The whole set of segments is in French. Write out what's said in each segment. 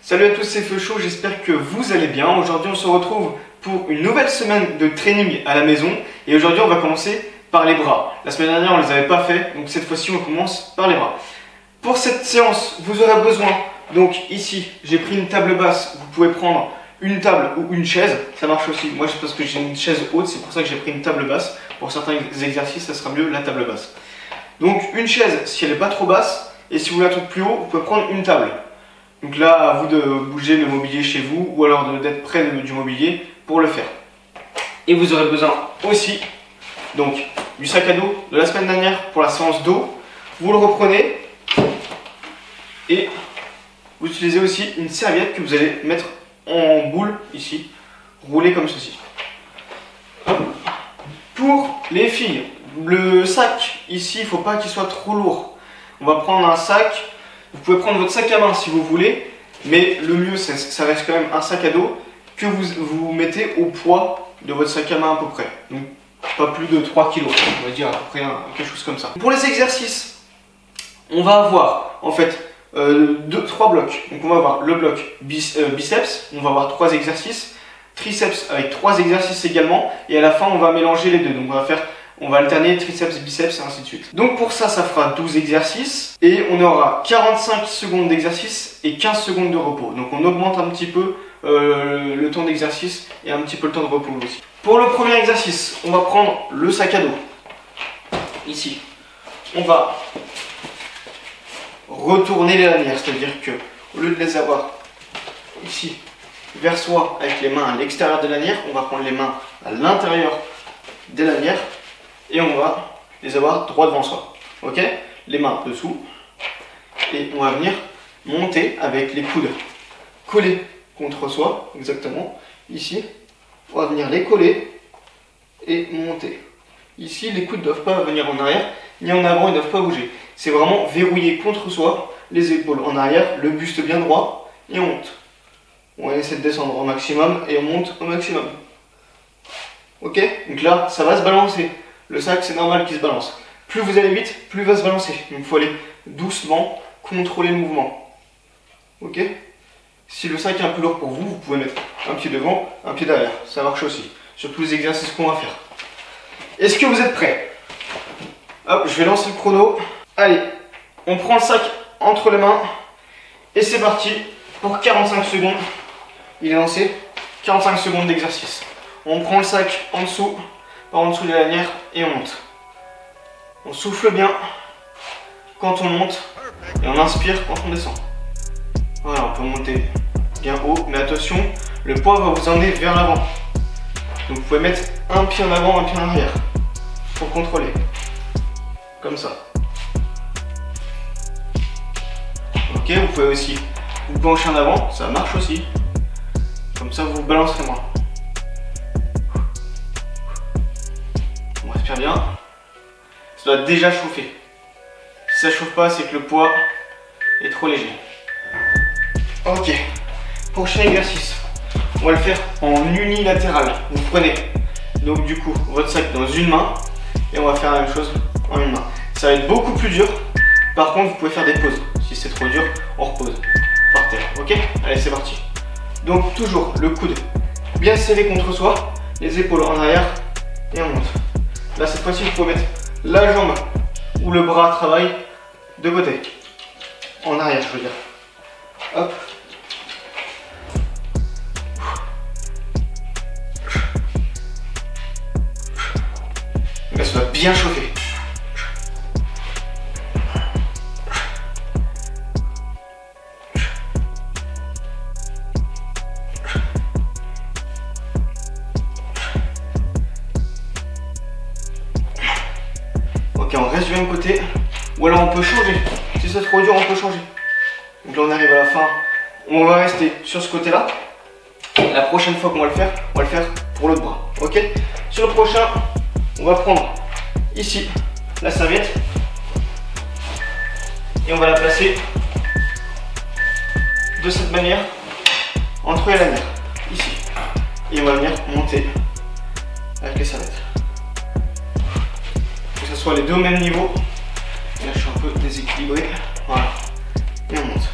Salut à tous, c'est Feu Chaud, j'espère que vous allez bien. Aujourd'hui on se retrouve pour une nouvelle semaine de training à la maison. Et aujourd'hui on va commencer par les bras. La semaine dernière on ne les avait pas fait, donc cette fois-ci on commence par les bras. Pour cette séance, vous aurez besoin, donc ici j'ai pris une table basse. Vous pouvez prendre une table ou une chaise, ça marche aussi. Moi parce que j'ai une chaise haute, c'est pour ça que j'ai pris une table basse. Pour certains exercices, ça sera mieux la table basse. Donc une chaise si elle n'est pas trop basse, et si vous voulez un truc plus haut, vous pouvez prendre une table. Donc là, à vous de bouger le mobilier chez vous ou alors d'être près du mobilier pour le faire. Et vous aurez besoin aussi donc du sac à dos de la semaine dernière pour la séance dos. Vous le reprenez et vous utilisez aussi une serviette que vous allez mettre en boule ici, roulée comme ceci. Pour les filles, le sac ici, il ne faut pas qu'il soit trop lourd. On va prendre un sac. Vous pouvez prendre votre sac à main si vous voulez, mais le mieux, ça reste quand même un sac à dos que vous mettez au poids de votre sac à main à peu près. Donc, pas plus de 3 kg, on va dire à peu près quelque chose comme ça. Pour les exercices, on va avoir en fait 3 blocs. Donc, on va avoir le bloc biceps, on va avoir 3 exercices, triceps avec 3 exercices également, et à la fin, on va mélanger les deux. Donc, on va alterner triceps, biceps et ainsi de suite. Donc pour ça, ça fera 12 exercices et on aura 45 secondes d'exercice et 15 secondes de repos. Donc on augmente un petit peu le temps d'exercice et un petit peu le temps de repos aussi. Pour le premier exercice, on va prendre le sac à dos. Ici, on va retourner les lanières, c'est-à-dire que au lieu de les avoir ici vers soi avec les mains à l'extérieur des lanières, on va prendre les mains à l'intérieur des lanières. Et on va les avoir droit devant soi. Ok? Les mains dessous. Et on va venir monter avec les coudes collés contre soi. Exactement. Ici, on va venir les coller et monter. Ici, les coudes ne doivent pas venir en arrière, ni en avant, ils ne doivent pas bouger. C'est vraiment verrouiller contre soi, les épaules en arrière, le buste bien droit, et on monte. On va essayer de descendre au maximum et on monte au maximum. Ok? Donc là, ça va se balancer. Le sac, c'est normal qu'il se balance. Plus vous allez vite, plus il va se balancer. Donc il faut aller doucement, contrôler le mouvement. Ok? Si le sac est un peu lourd pour vous, vous pouvez mettre un pied devant, un pied derrière. Ça marche aussi. Sur tous les exercices qu'on va faire. Est-ce que vous êtes prêts? Hop, je vais lancer le chrono. Allez, on prend le sac entre les mains. Et c'est parti pour 45 secondes. Il est lancé. 45 secondes d'exercice. On prend le sac en dessous des lanières et on monte. On souffle bien quand on monte et on inspire quand on descend. Voilà, on peut monter bien haut, mais attention, le poids va vous emmener vers l'avant. Donc vous pouvez mettre un pied en avant, un pied en arrière pour contrôler. Comme ça. Ok, vous pouvez aussi vous pencher en avant, ça marche aussi. Comme ça, vous vous balancerez moins. Respire bien. Ça doit déjà chauffer. Si ça ne chauffe pas, c'est que le poids est trop léger. Ok. Prochain exercice. On va le faire en unilatéral. Vous prenez donc du coup votre sac dans une main et on va faire la même chose en une main. Ça va être beaucoup plus dur. Par contre, vous pouvez faire des pauses. Si c'est trop dur, on repose par terre. Ok? Allez, c'est parti. Donc toujours le coude bien serré contre soi, les épaules en arrière et on monte. Là, cette fois-ci, vous pouvez mettre la jambe ou le bras à travail de côté. En arrière, je veux dire. Hop. Là, ça va bien chauffer. On reste du même côté, ou alors on peut changer. Si c'est trop dur, on peut changer. Donc là on arrive à la fin, on va rester sur ce côté là. La prochaine fois qu'on va le faire, on va le faire pour l'autre bras. Ok? Sur le prochain, on va prendre ici la serviette et on va la placer de cette manière entre les lanières, ici. Et on va venir monter avec les serviettes. Que ce soit les deux au même niveau. Et là je suis un peu déséquilibré. Voilà. Et on monte.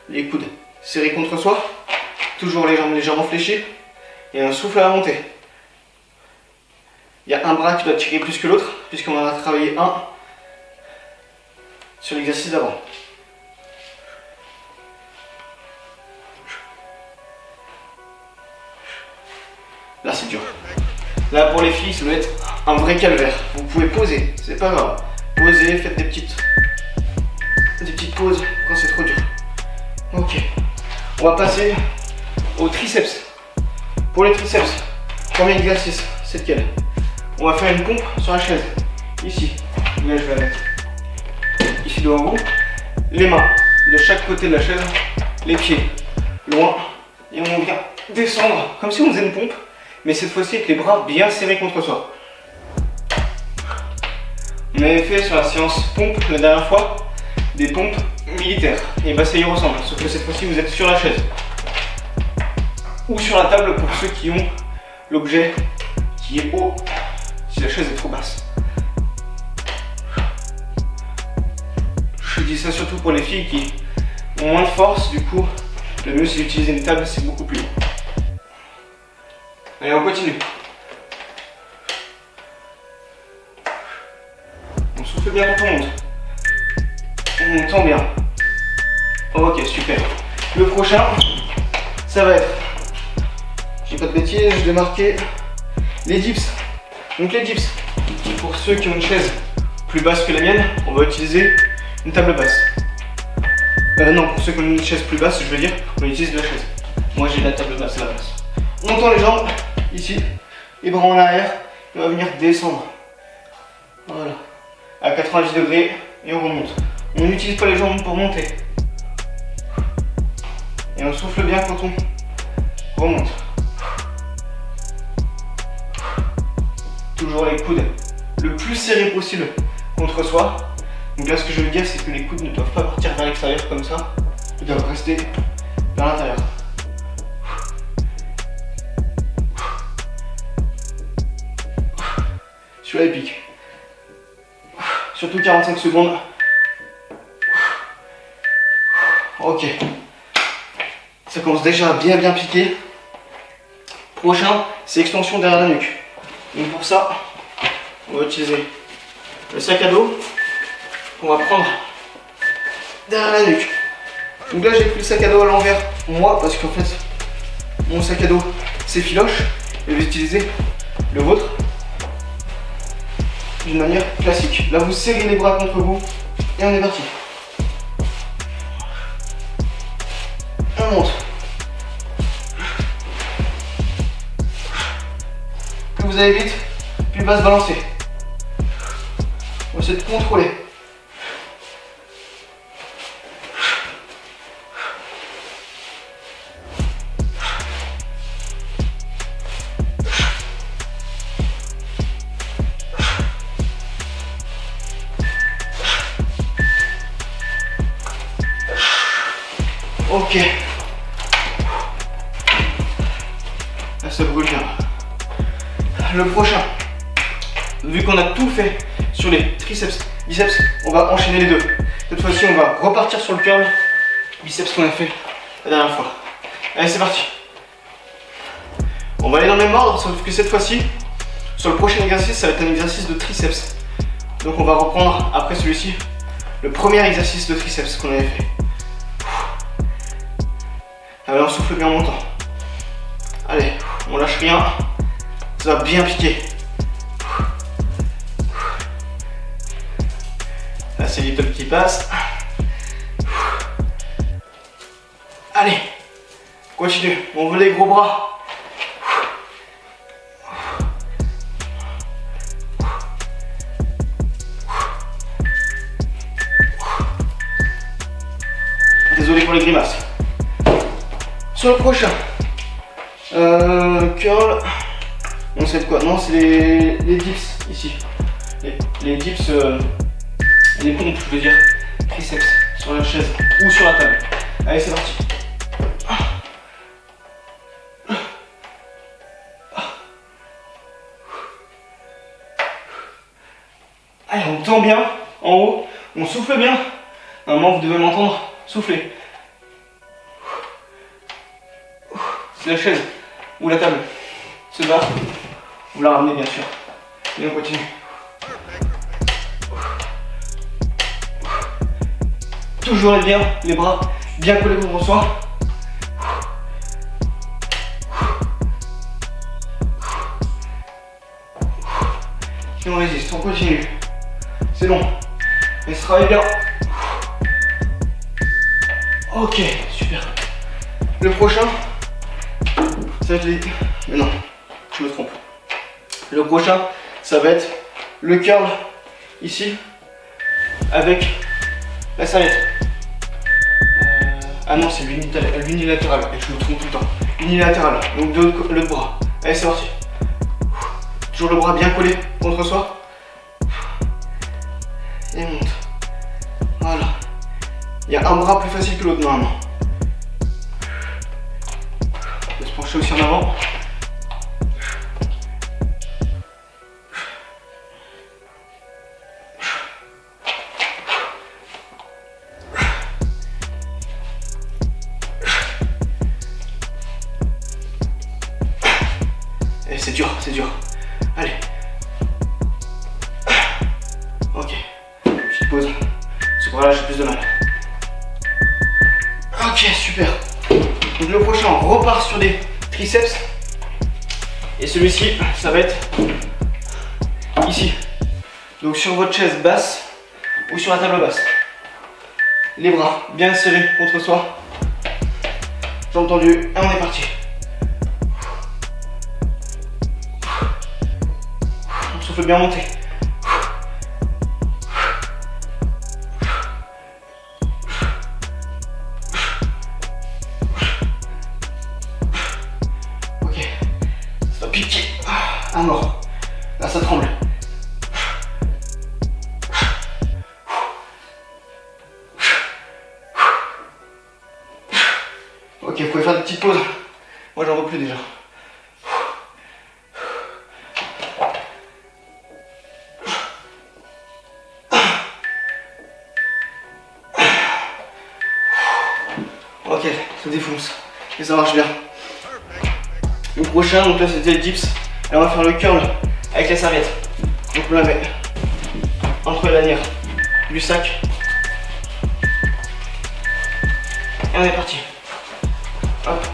les coudes serrés contre soi, toujours les jambes légèrement fléchies, et un souffle à la montée. Il y a un bras qui doit tirer plus que l'autre, puisqu'on en a travaillé un sur l'exercice d'avant. Là c'est dur. Là pour les filles, ça doit être un vrai calvaire. Vous pouvez poser, c'est pas grave. Posez, faites des petites pauses quand c'est trop dur. Ok. On va passer aux triceps. Pour les triceps, premier exercice, c'est lequel? On va faire une pompe sur la chaise. Ici. Là je vais la mettre ici devant vous. Les mains de chaque côté de la chaise, les pieds loin. Et on vient descendre comme si on faisait une pompe. Mais cette fois-ci avec les bras bien serrés contre soi. On avait fait sur la séance pompe la dernière fois des pompes militaires. Et bah ça y ressemble, sauf que cette fois-ci vous êtes sur la chaise. Ou sur la table pour ceux qui ont l'objet qui est haut si la chaise est trop basse. Je dis ça surtout pour les filles qui ont moins de force, du coup le mieux c'est d'utiliser une table, c'est beaucoup plus haut. Allez, on continue. On souffle bien quand on monte. On tend bien. Ok, super. Le prochain, ça va être, j'ai pas de bêtises, je l'ai marqué, les dips. Donc les dips, pour ceux qui ont une chaise plus basse que la mienne, on va utiliser une table basse. Non, pour ceux qui ont une chaise plus basse, je veux dire, on utilise la chaise. Moi j'ai la table basse, la basse. On tend les jambes, ici, les bras en arrière, et on va venir descendre. Voilà. À 90 degrés, et on remonte. On n'utilise pas les jambes pour monter. Et on souffle bien quand on remonte. Toujours les coudes le plus serrés possible contre soi. Donc là, ce que je veux dire, c'est que les coudes ne doivent pas partir vers l'extérieur comme ça. Ils doivent rester vers l'intérieur. Celui-là, il pique. Surtout 45 secondes. Ok. Ça commence déjà à bien piquer. Prochain, c'est extension derrière la nuque. Donc pour ça, on va utiliser le sac à dos qu'on va prendre derrière la nuque. Donc là, j'ai pris le sac à dos à l'envers, moi, parce qu'en fait, mon sac à dos, c'est filoche. Et je vais utiliser le vôtre d'une manière classique. Là, vous serrez les bras contre vous et on est parti. On monte. Plus vous allez vite, plus il va se balancer. On va essayer de contrôler. Ok. Là, ça brûle bien. Le prochain, vu qu'on a tout fait sur les triceps, biceps, on va enchaîner les deux. Cette fois-ci, on va repartir sur le curl biceps qu'on a fait la dernière fois. Allez, c'est parti. On va aller dans le même ordre, sauf que cette fois-ci, sur le prochain exercice, ça va être un exercice de triceps. Donc on va reprendre après celui-ci le premier exercice de triceps qu'on avait fait. Allez, on souffle bien en montant. Allez, on lâche rien. Ça va bien piquer. Là, c'est les top qui passent. Allez, continue. On veut les gros bras. Désolé pour les grimaces. Sur le prochain, curl. On sait de quoi? Non, c'est les dips ici. Les dips, les pompes, je veux dire, triceps sur la chaise ou sur la table. Allez, c'est parti. Allez, on tend bien en haut, on souffle bien. Normalement, vous devez m'entendre souffler. si la chaise ou la table se bat, vous la ramenez bien sûr. Et on continue. Toujours les bras bien collés contre soi. Et on résiste, on continue. C'est long, mais ça travaille bien. Ok, super. Le prochain, ça va être les... Mais non, je me trompe. Le prochain, ça va être le curl ici avec la serviette. Ah non, c'est l'unilatéral. Et je me trompe tout le temps. Unilatéral, donc de l'autre bras. Allez, c'est parti. Toujours le bras bien collé contre soi. Et monte. Voilà. Il y a un bras plus facile que l'autre normalement. On peut se pencher aussi en avant. Et c'est dur, c'est dur. Allez. Ok. Petite pause. C'est pour là j'ai plus de mal. Ok, super. Donc le prochain, on repart sur des triceps. Et celui-ci, ça va être ici. Donc sur votre chaise basse ou sur la table basse. Les bras bien serrés contre soi. J'ai entendu. Et on est parti. On souffle bien monter. Piqué à mort. Là ça tremble. Ok, vous pouvez faire des petites pauses. Moi j'en veux plus déjà. Ok, ça défonce. Et ça marche bien. Le prochain, donc là c'était le dips. Et on va faire le curl avec la serviette. Donc on la met entre la lanière du sac. Et on est parti. Hop.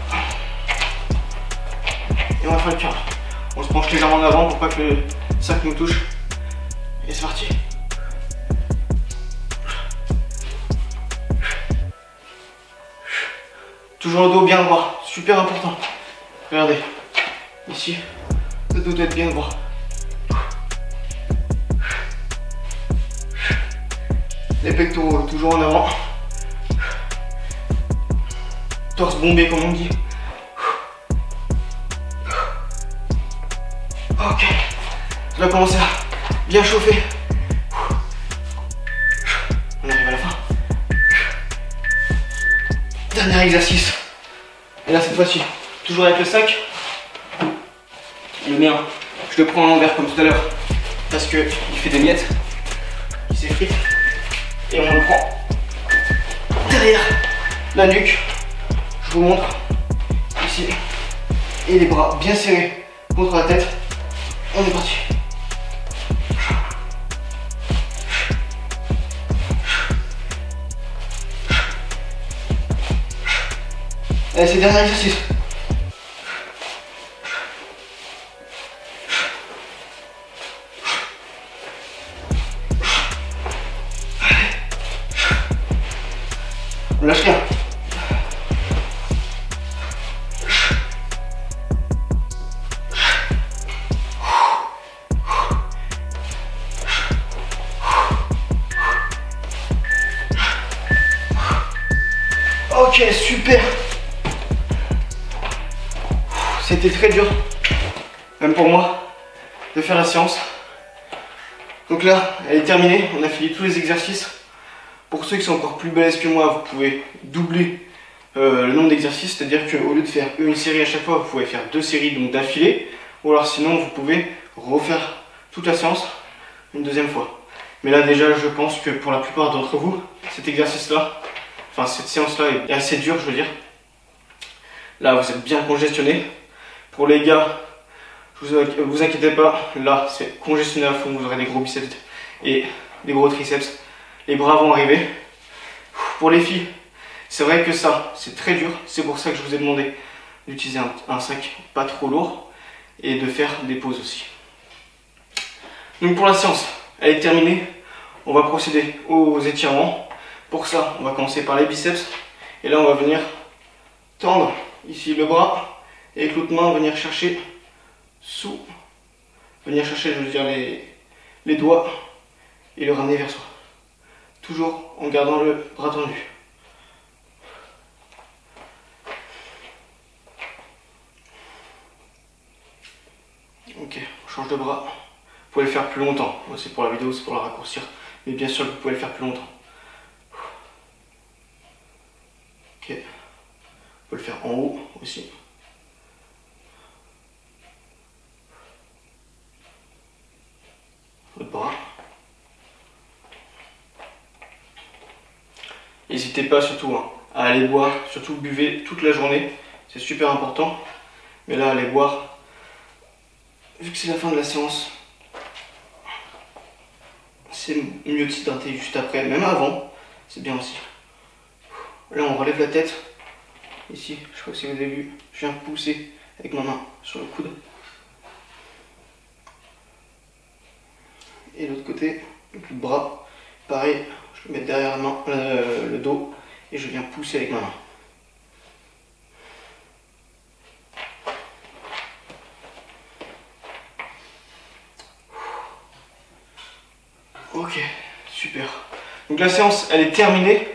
Et on va faire le curl. On se penche légèrement en avant pour pas que le sac nous touche. Et c'est parti. Toujours le dos bien droit, super important. Regardez, ici, le dos doit être bien droit. Les pectoraux toujours en avant. Torse bombé comme on dit. Ok, on va commencer à bien chauffer. On arrive à la fin. Dernier exercice. Et là cette fois-ci, toujours avec le sac. Le mien, je le prends à l'envers comme tout à l'heure parce qu'il fait des miettes, il s'effrite. Et on le prend derrière la nuque. Je vous montre ici. Et les bras bien serrés contre la tête. On est parti. Allez, c'est le dernier exercice. On lâche rien. Ok, super. C'était très dur, même pour moi, de faire la séance. Donc là, elle est terminée. On a fini tous les exercices. Pour ceux qui sont encore plus balèzes que moi, vous pouvez doubler le nombre d'exercices. C'est-à-dire qu'au lieu de faire une série à chaque fois, vous pouvez faire 2 séries donc d'affilée. Ou alors sinon, vous pouvez refaire toute la séance une deuxième fois. Mais là déjà, je pense que pour la plupart d'entre vous, cet exercice-là, enfin cette séance-là est assez dure, je veux dire. là vous êtes bien congestionné. Pour les gars, vous inquiétez pas, là c'est congestionné à fond, vous aurez des gros biceps et des gros triceps. Les bras vont arriver. Pour les filles, c'est vrai que ça c'est très dur, c'est pour ça que je vous ai demandé d'utiliser un sac pas trop lourd et de faire des pauses aussi. Donc pour la séance, elle est terminée. On va procéder aux étirements. Pour ça, on va commencer par les biceps. Et là, on va venir tendre ici le bras. Et avec l'autre main, venir chercher venir chercher, je veux dire, les doigts. Et le ramener vers soi. Toujours en gardant le bras tendu. Ok, on change de bras. Vous pouvez le faire plus longtemps. C'est pour la vidéo, c'est pour la raccourcir. Mais bien sûr, vous pouvez le faire plus longtemps. Ok. On peut le faire en haut aussi. L'autre bras. N'hésitez pas surtout à aller boire. Surtout buvez toute la journée. C'est super important. Mais là, allez boire. Vu que c'est la fin de la séance, c'est mieux de s'hydrater juste après, même avant, c'est bien aussi. Là on relève la tête, ici, je sais pas si vous avez vu, je viens pousser avec ma main sur le coude. Et l'autre côté, donc le bras, pareil, je le mets derrière la main, le dos, et je viens pousser avec ma main. Ok, super. Donc la séance, elle est terminée.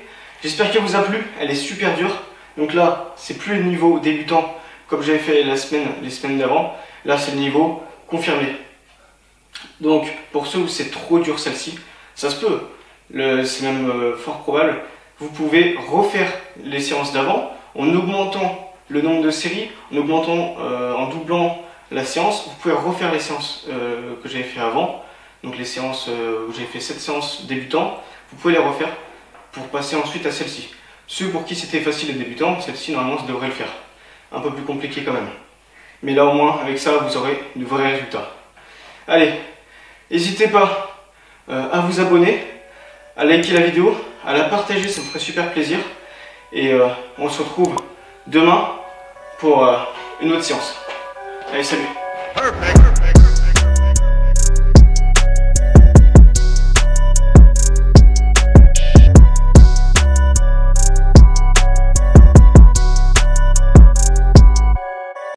J'espère qu'elle vous a plu. Elle est super dure. Donc là, c'est plus le niveau débutant comme j'avais fait les semaines d'avant. Là, c'est le niveau confirmé. Donc, pour ceux où c'est trop dur celle-ci, ça se peut. C'est même fort probable. Vous pouvez refaire les séances d'avant en augmentant le nombre de séries, en augmentant, en doublant la séance. Vous pouvez refaire les séances que j'avais fait avant. Donc les séances où j'ai fait 7 séances débutants, vous pouvez les refaire pour passer ensuite à celle-ci. Ceux pour qui c'était facile et débutant, celle-ci normalement ça devrait le faire. Un peu plus compliqué quand même. Mais là au moins avec ça vous aurez de vrais résultats. Allez, n'hésitez pas à vous abonner, à liker la vidéo, à la partager, ça me ferait super plaisir. Et on se retrouve demain pour une autre séance. Allez, salut! Perfect.